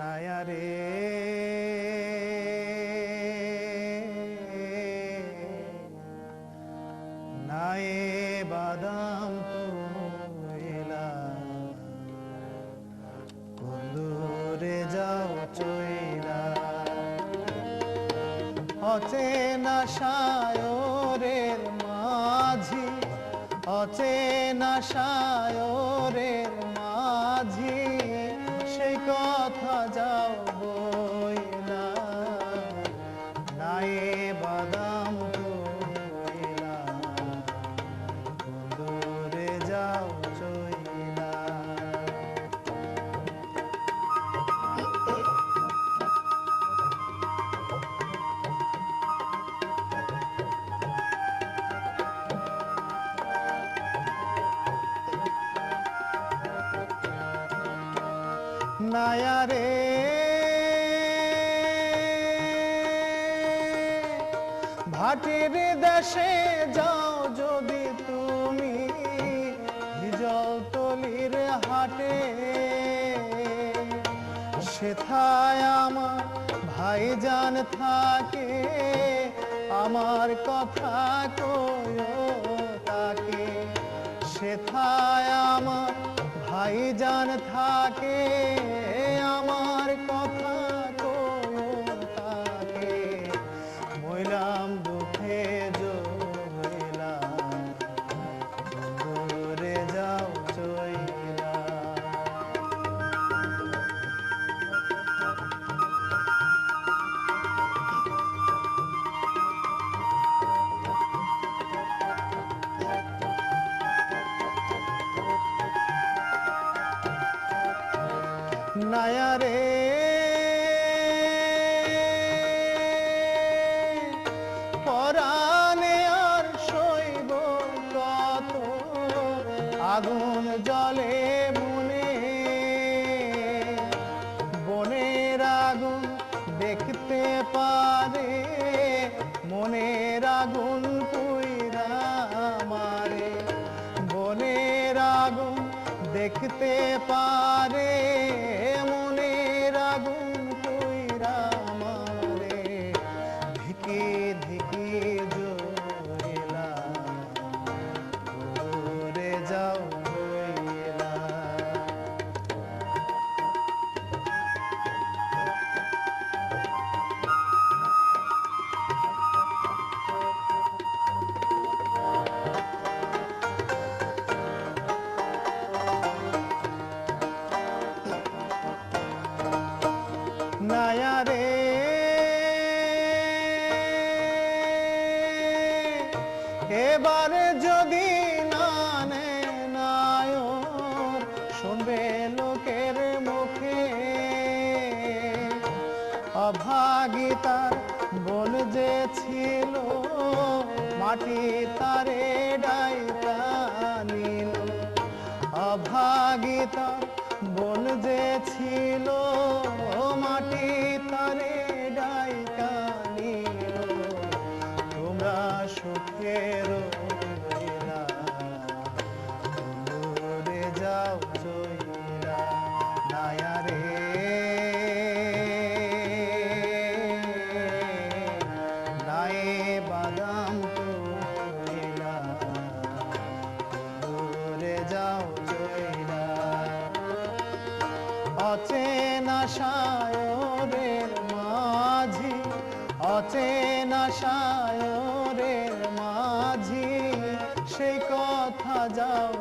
নায়ারে নায়ে বাদাম তুইলা কুন্দুরে যাও চইলা অচেনা সায়রের মাঝি অচেনা সায়রের মাঝি সেই কথা যাও বইলা নায়ে বাদাম তুইলা কুন্দুরে যাও চইলা নায়ারে ভাটির দেশে যাও যদি তুমি হিজলতলির হাটে সেথায় আমার ভাইজান থাকে আমার কথা কইও তাকে সেথায় আমার ভাইজান থাকে আমার কথা কইও তাকে মইলাম দুঃখে জইলা কুন্দুরে যাও চইলা নায়ারে পরাণে আর সইব কত আগুন জ্বলে মনে বনের আগুন দেখতে পারে মনের আগুন পুইরা মারে বনের আগুন দেখতে পারে মনের আগুন পুইরা মারে ধিকি ধিকি জইলা কুন্দুরে যাও চইলা নায়ারে এবারে যদি না নায়র শুনবে লোকের মুখে অভাগিতার বোন যে ছিল মাটি তারে ডাইকা নিল অভাগিতার বোন যে ছিল মাটি তারে ডাইকা নিল তোমরা সুখের রইলা কুন্দুরে যাও চইলা নায়ারে নায়ে বাদাম তুইলা কুন্দুরে যাও চইলা অচেনা সায়রের মাঝি অচেনা সায়রের মাঝি সেই কথা যাও